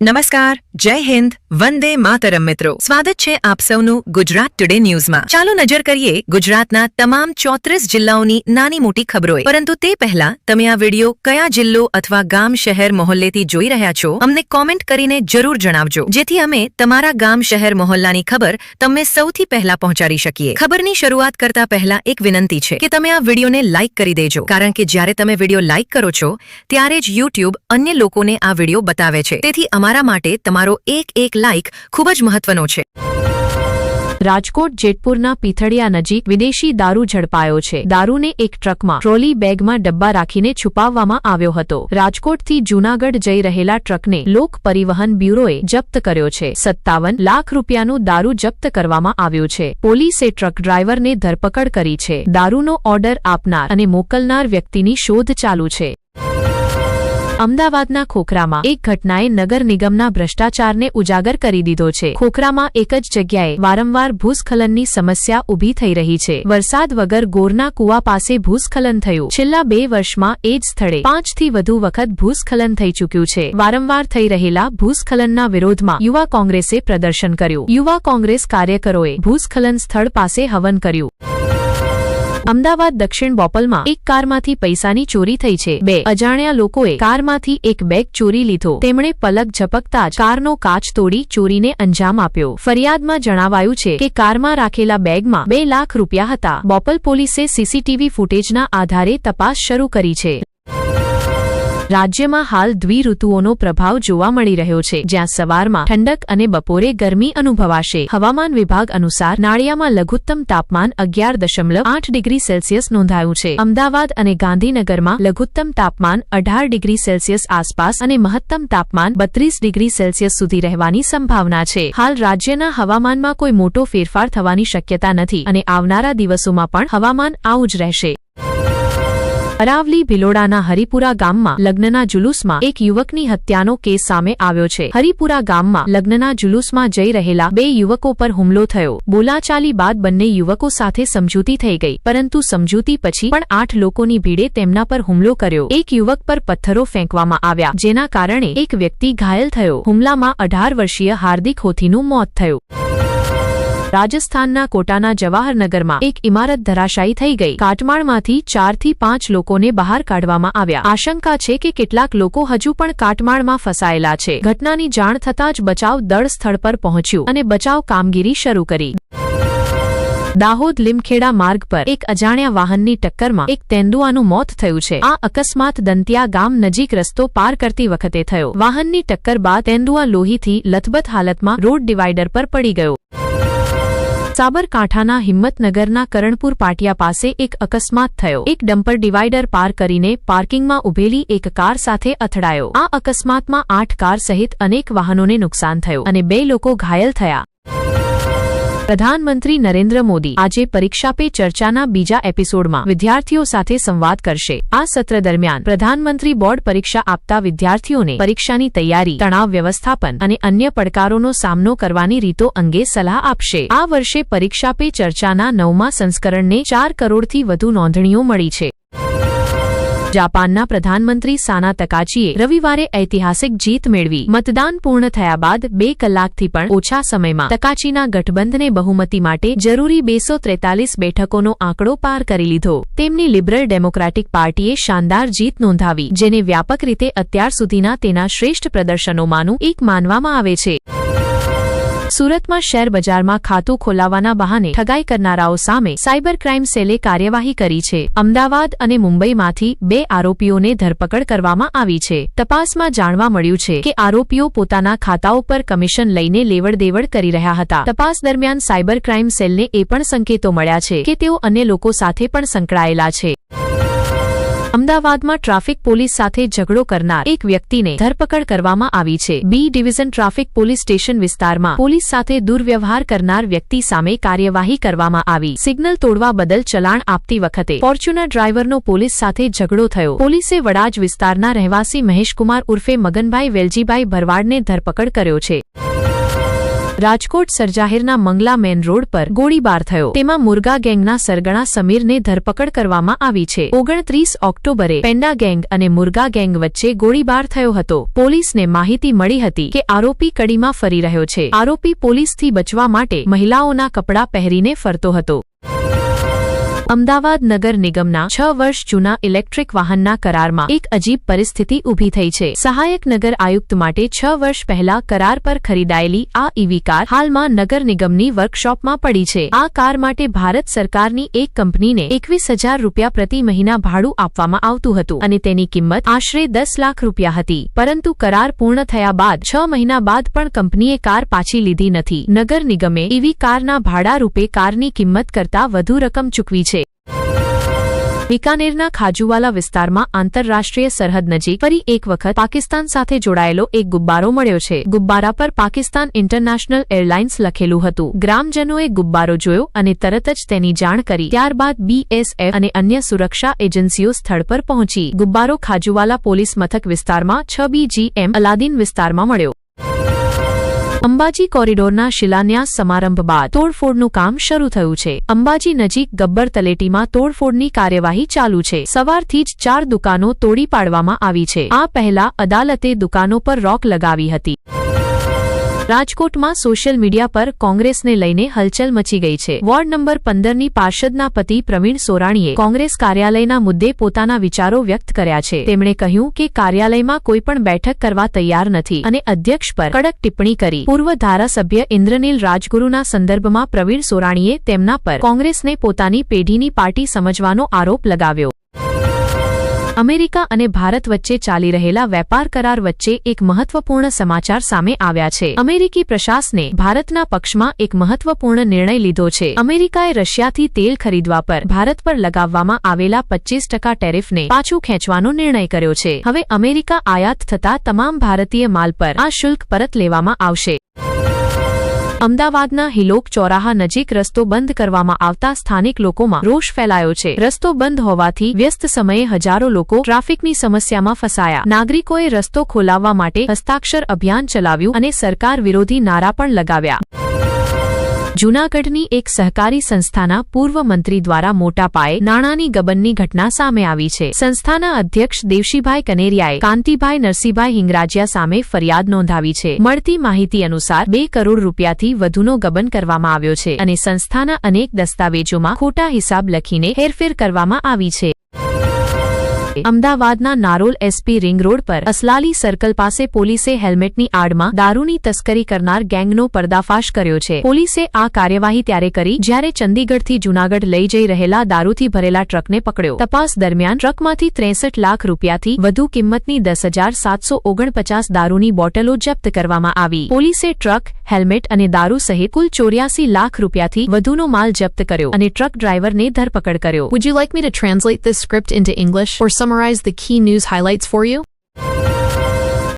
નમસ્કાર, જય હિન્દ, વંદે માતરમ મિત્રો. સ્વાગત છે આપ સૌનું ગુજરાત ટુડે ન્યૂઝમાં. ચાલો નજર કરીએ ગુજરાતના તમામ 34 જિલ્લાઓની નાની મોટી ખબરોએ. પરંતુ તે પહેલા તમે આ વિડિયો કયા જિલ્લો અથવા ગામ શહેર મહોલ્લેથી જોઈ રહ્યા છો અમને કોમેન્ટ કરીને જરૂર જણાવજો, જેથી અમે તમારા ગામ શહેર મહોલ્લાની ખબર તમને સૌથી પહેલા પહોંચાડી શકીએ. ખબરની શરૂઆત કરતા પહેલા એક વિનંતી છે કે તમે આ વિડિયોને લાઇક કરી દેજો, કારણ કે જ્યારે તમે વિડિયો લાઇક કરો છો ત્યારે જ યુટ્યુબ અન્ય લોકોને આ વિડિયો બતાવે છે. તેથી અમારા માટે તમારો એક લાઇક ખૂબ જ મહત્વનો છે. રાજકોટ જેતપુરના પીથળિયા નજીક વિદેશી દારૂ ઝડપાયો છે. દારૂને એક ટ્રકમાં ટ્રોલી બેગમાં ડબ્બા રાખીને છુપાવવામાં આવ્યો હતો. રાજકોટથી જૂનાગઢ જઈ રહેલા ટ્રકને લોક પરિવહન બ્યુરોએ જપ્ત કર્યો છે. 57 લાખ રૂપિયાનું દારૂ જપ્ત કરવામાં આવ્યું છે. પોલીસે ટ્રક ડ્રાઈવરને ધરપકડ કરી છે. દારૂનો ઓર્ડર આપનાર અને મોકલનાર વ્યક્તિની શોધ ચાલુ છે. અમદાવાદના ખોખરામાં એક ઘટનાએ નગર નિગમના ભ્રષ્ટાચારને ઉજાગર કરી દીધો છે. ખોખરામાં એક જ જગ્યાએ વારંવાર ભૂસ્ખલનની સમસ્યા ઊભી થઈ રહી છે. વરસાદ વગર ગોરના કૂવા પાસે ભૂસ્ખલન થયું. છેલ્લા 2 વર્ષમાં એ જ સ્થળે 5 થી વધુ વખત ભૂસ્ખલન થઈ ચૂક્યું છે. વારંવાર થઈ રહેલા ભૂસ્ખલનના વિરોધમાં યુવા કોંગ્રેસે પ્રદર્શન કર્યું. યુવા કોંગ્રેસ કાર્યકરોએ ભૂસ્ખલન સ્થળ પાસે હવન કર્યું. અમદાવાદ દક્ષિણ બોપલમાં એક કારમાંથી પૈસાની ચોરી થઈ છે. 2 અજાણ્યા લોકોએ કારમાંથી એક બેગ ચોરી લીધો. તેમણે પલક ઝપકતા જ કારનો કાચ તોડી ચોરીને અંજામ આપ્યો. ફરિયાદમાં જણાવાયું છે કે કારમાં રાખેલા બેગમાં 2 લાખ રૂપિયા હતા. બોપલ પોલીસે સીસીટીવી ફૂટેજના આધારે તપાસ શરૂ કરી છે. રાજ્યમાં હાલ દ્વિઋતુઓનો પ્રભાવ જોવા મળી રહ્યો છે, જ્યાં સવારમાં ઠંડક અને બપોરે ગરમી અનુભવાશે. હવામાન વિભાગ અનુસાર નાળિયામાં લઘુત્તમ તાપમાન 11.8 ડિગ્રી સેલ્સિયસ નોંધાયું છે. અમદાવાદ અને ગાંધીનગરમાં લઘુત્તમ તાપમાન 18 ડિગ્રી સેલ્સિયસ આસપાસ અને મહત્તમ તાપમાન 32 ડિગ્રી સેલ્સિયસ સુધી રહેવાની સંભાવના છે. હાલ રાજ્યના હવામાનમાં કોઈ મોટો ફેરફાર થવાની શક્યતા નથી અને આવનારા દિવસોમાં પણ હવામાન આવું જ રહેશે. અરાવલી ભિલોડાના હરિપુરા ગામમાં લગ્નના જુલુસમાં એક યુવકની હત્યાનો કેસ સામે આવ્યો છે. હરિપુરા ગામમાં લગ્નના જુલુસમાં જઈ રહેલા 2 યુવકો પર હુમલો થયો. બોલાચાલી બાદ બંને યુવકો સાથે સમજૂતી થઈ ગઈ, પરંતુ સમજૂતી પછી પણ 8 લોકોની ભીડે તેમના પર હુમલો કર્યો. એક યુવક પર પથ્થરો ફેંકવામાં આવ્યા, જેના કારણે એક વ્યક્તિ ઘાયલ થયો. હુમલામાં 18 વર્ષીય હાર્દિક હોથીનું મોત થયું. રાજસ્થાનના કોટાના જવાહરનગરમાં એક ઇમારત ધરાશાયી થઈ ગઈ. કાટમાળમાંથી 4 થી 5 લોકોને બહાર કાઢવામાં આવ્યા. આશંકા છે કે કેટલાક લોકો હજુ પણ કાટમાળમાં ફસાયેલા છે. ઘટનાની જાણ થતાં જ બચાવ દળ સ્થળ પર પહોંચ્યું અને બચાવ કામગીરી શરૂ કરી. દાહોદ લીમખેડા માર્ગ પર એક અજાણ્યા વાહનની ટક્કરમાં એક તેંદુઆનું મોત થયું છે. આ અકસ્માત દંતિયા ગામ નજીક રસ્તો પાર કરતી વખતે થયો. વાહનની ટક્કર બાદ તેંદુઆ લોહીથી લથબથ હાલતમાં રોડ ડિવાઈડર પર પડી ગયો. સાબરકાંઠાના હિંમતનગરના કરણપુર પાટિયા પાસે એક અકસ્માત થયો. એક ડમ્પર ડિવાઈડર પાર કરીને પાર્કિંગમાં ઉભેલી એક કાર સાથે અથડાયો. આ અકસ્માતમાં 8 કાર સહિત અનેક વાહનોને નુકસાન થયું અને 2 લોકો ઘાયલ થયા. પ્રધાનમંત્રી નરેન્દ્ર મોદી આજે પરીક્ષા પે ચર્ચાના બીજા એપિસોડમાં વિદ્યાર્થીઓ સાથે સંવાદ કરશે. આ સત્ર દરમિયાન પ્રધાનમંત્રી બોર્ડ પરીક્ષા આપતા વિદ્યાર્થીઓને પરીક્ષાની તૈયારી, તણાવ વ્યવસ્થાપન અને અન્ય પડકારોનો સામનો કરવાની રીતો અંગે સલાહ આપશે. આ વર્ષે પરીક્ષા પે ચર્ચાના 9મા સંસ્કરણને 4 કરોડથી વધુ નોંધણીઓ મળી છે. જાપાનના પ્રધાનમંત્રી સાના તકાચીએ રવિવારે ઐતિહાસિક જીત મેળવી. મતદાન પૂર્ણ થયા બાદ 2 કલાકથી પણ ઓછા સમયમાં તકાચીના ગઠબંધને બહુમતી માટે જરૂરી 243 બેઠકોનો આંકડો પાર કરી લીધો. તેમની લિબરલ ડેમોક્રેટિક પાર્ટીએ શાનદાર જીત નોંધાવી, જેને વ્યાપક રીતે અત્યાર સુધીના તેના શ્રેષ્ઠ પ્રદર્શનોમાંનું એક માનવામાં આવે છે. સુરતમાં શેર બજારમાં ખાતું ખોલાવવાના બહાને ઠગાઈ કરનારાઓ સામે સાયબર ક્રાઇમ સેલે કાર્યવાહી કરી છે. અમદાવાદ અને મુંબઈમાંથી 2 આરોપીઓને ધરપકડ કરવામાં આવી છે. તપાસમાં જાણવા મળ્યું છે કે આરોપીઓ પોતાના ખાતાઓ પર કમિશન લઈને લેવડ-દેવડ કરી રહ્યા હતા. તપાસ દરમિયાન સાયબર ક્રાઇમ સેલને એ પણ સંકેતો મળ્યા છે કે તેઓ અન્ય લોકો સાથે પણ સંકળાયેલા છે. અમદાવાદમાં ટ્રાફિક પોલીસ સાથે ઝઘડો કરનાર એક વ્યક્તિને ધરપકડ કરવામાં આવી છે. B division traffic police station વિસ્તારમાં પોલીસ સાથે દુર્વ્યવહાર કરનાર વ્યક્તિ સામે કાર્યવાહી કરવામાં આવી. સિગ્નલ તોડવા બદલ ચલાણ આપતી વખતે ફોર્ચ્યુનર ડ્રાઈવરનો પોલીસ સાથે ઝઘડો થયો. પોલીસે વડાજ વિસ્તારના રહેવાસી મહેશકુમાર ઉર્ફે મગનભાઈ વેલજીભાઈ ભરવાડને ધરપકડ કર્યો છે. રાજકોટ સરજાહેરના મંગલા મેન રોડ પર ગોળીબાર થયો, તેમાં મુરગા ગેંગના સરગણા સમીરને ધરપકડ કરવામાં આવી છે. 29 ઓક્ટોબરે પેંડા ગેંગ અને મુરગા ગેંગ વચ્ચે ગોળીબાર થયો હતો. પોલીસને માહિતી મળી હતી કે આરોપી કડીમાં ફરી રહ્યો છે. આરોપી પોલીસથી બચવા માટે મહિલાઓના કપડાં પહેરીને ફરતો હતો. અમદાવાદ નગર નિગમના 6 વર્ષ જૂના ઇલેક્ટ્રિક વાહનના કરારમાં એક અજીબ પરિસ્થિતિ ઊભી થઈ છે. સહાયક નગર આયુક્ત માટે 6 વર્ષ પહેલા કરાર પર ખરીદાયેલી આ ઈવી કાર હાલમાં નગર નિગમની વર્કશોપમાં પડી છે. આ કાર માટે ભારત સરકારની એક કંપનીને 21,000 રૂપિયા પ્રતિ મહિના ભાડું આપવામાં આવતું હતું અને તેની કિંમત આશરે 10 લાખ રૂપિયા હતી. પરંતુ કરાર પૂર્ણ થયા બાદ 6 મહિના બાદ પણ કંપનીએ કાર પાછી લીધી નથી. નગર નિગમે ઈવી કારના ભાડા રૂપે કારની કિંમત કરતાં વધુ રકમ ચૂકવી છે. બિકાનેરના ખાજુવાલા વિસ્તારમાં આંતરરાષ્ટ્રીય સરહદ નજીક ફરી એક વખત પાકિસ્તાન સાથે જોડાયેલો એક ગુબ્બારો મળ્યો છે. ગુબ્બારા પર પાકિસ્તાન ઇન્ટરનેશનલ એરલાઇન્સ લખેલું હતું. ગ્રામજનોએ ગુબ્બારો જોયો અને તરત જ તેની જાણ કરી. ત્યારબાદ BSF અને અન્ય સુરક્ષા એજન્સીઓ સ્થળ પર પહોંચી. ગુબ્બારો ખાજુવાલા પોલીસ મથક વિસ્તારમાં 6B GM અલાદીન વિસ્તારમાં મળ્યો. અંબાજી કોરિડોરના શિલાન્યાસ સમારંભ બાદ તોડફોડનું કામ શરૂ થયું છે. અંબાજી નજીક ગબ્બર તલેટીમાં તોડફોડની કાર્યવાહી ચાલુ છે. સવારથી જ 4 દુકાનો તોડી પાડવામાં આવી છે. આ પહેલા અદાલતે દુકાનો પર રોક લગાવી હતી. રાજકોટમાં સોશિયલ મીડિયા પર કોંગ્રેસને લઈને હલચલ મચી ગઈ છે. વોર્ડ નંબર 15ની પાર્ષદના પતિ પ્રવીણ સોરાણીએ કોંગ્રેસ કાર્યાલયના મુદ્દે પોતાના વિચારો વ્યક્ત કર્યા છે. તેમણે કહ્યું કે કાર્યાલયમાં કોઈપણ બેઠક કરવા તૈયાર નથી અને અધ્યક્ષ પર કડક ટિપ્પણી કરી. પૂર્વ ધારાસભ્ય ઇન્દ્રનીલ રાજગુરુના સંદર્ભમાં પ્રવીણ સોરાણીએ તેમના પર કોંગ્રેસને પોતાની પેઢીની પાર્ટી સમજવાનો આરોપ લગાવ્યો. અમેરિકા અને ભારત વચ્ચે ચાલી રહેલા વેપાર કરાર વચ્ચે એક મહત્વપૂર્ણ સમાચાર સામે આવ્યા છે. અમેરિકી પ્રશાસને ભારતના પક્ષમાં એક મહત્વપૂર્ણ નિર્ણય લીધો છે. અમેરિકાએ રશિયાથી તેલ ખરીદવા પર ભારત પર લગાવવામાં આવેલા 25% ટેરિફને પાછું ખેંચવાનો નિર્ણય કર્યો છે. હવે અમેરિકા આયાત થતા તમામ ભારતીય માલ પર આ શુલ્ક પરત લેવામાં આવશે. અમદાવાદના હિલોક ચોરાહા નજીક રસ્તો બંધ કરવામાં આવતા સ્થાનિક લોકોમાં રોષ ફેલાયો છે. રસ્તો બંધ હોવાથી વ્યસ્ત સમયે હજારો લોકો ટ્રાફિકની સમસ્યામાં ફસાયા. નાગરિકોએ રસ્તો ખોલાવવા માટે હસ્તાક્ષર અભિયાન ચલાવ્યું અને સરકાર વિરોધી નારા પણ લગાવ્યા. જૂનાગઢની એક સહકારી સંસ્થાના પૂર્વ મંત્રી દ્વારા મોટા પાયે નાણાંની ગબનની ઘટના સામે આવી છે. સંસ્થાના અધ્યક્ષ દેવશીભાઈ કનેરિયાએ કાંતિભાઈ નરસિંહભાઈ હિંગરાજિયા સામે ફરિયાદ નોંધાવી છે. મળતી માહિતી અનુસાર 2 કરોડ રૂપિયાથી વધુનો ગબન કરવામાં આવ્યો છે અને સંસ્થાના અનેક દસ્તાવેજોમાં ખોટા હિસાબ લખીને હેરફેર કરવામાં આવી છે. અમદાવાદના નારોલ SP રિંગ રોડ પર અસલાલી સર્કલ પાસે પોલીસે હેલ્મેટની આડમાં દારૂની તસ્કરી કરનાર ગેંગનો પર્દાફાશ કર્યો છે. પોલીસે આ કાર્યવાહી ત્યારે કરી જ્યારે ચંદીગઢથી જૂનાગઢ લઈ જઈ રહેલા દારૂથી ભરેલા ટ્રકને પકડ્યો. તપાસ દરમિયાન ટ્રકમાંથી 63 લાખ રૂપિયાથી વધુ કિંમતની 10,749 દારૂની બોટલો જપ્ત કરવામાં આવી. પોલીસે ટ્રક, હેલ્મેટ અને દારૂ સહિત કુલ 84 લાખ રૂપિયાથી વધુનો માલ જપ્ત કર્યો અને ટ્રક ડ્રાઈવરને ધરપકડ કર્યો. Would you like me to translate this script into English or summarize the key news highlights for you?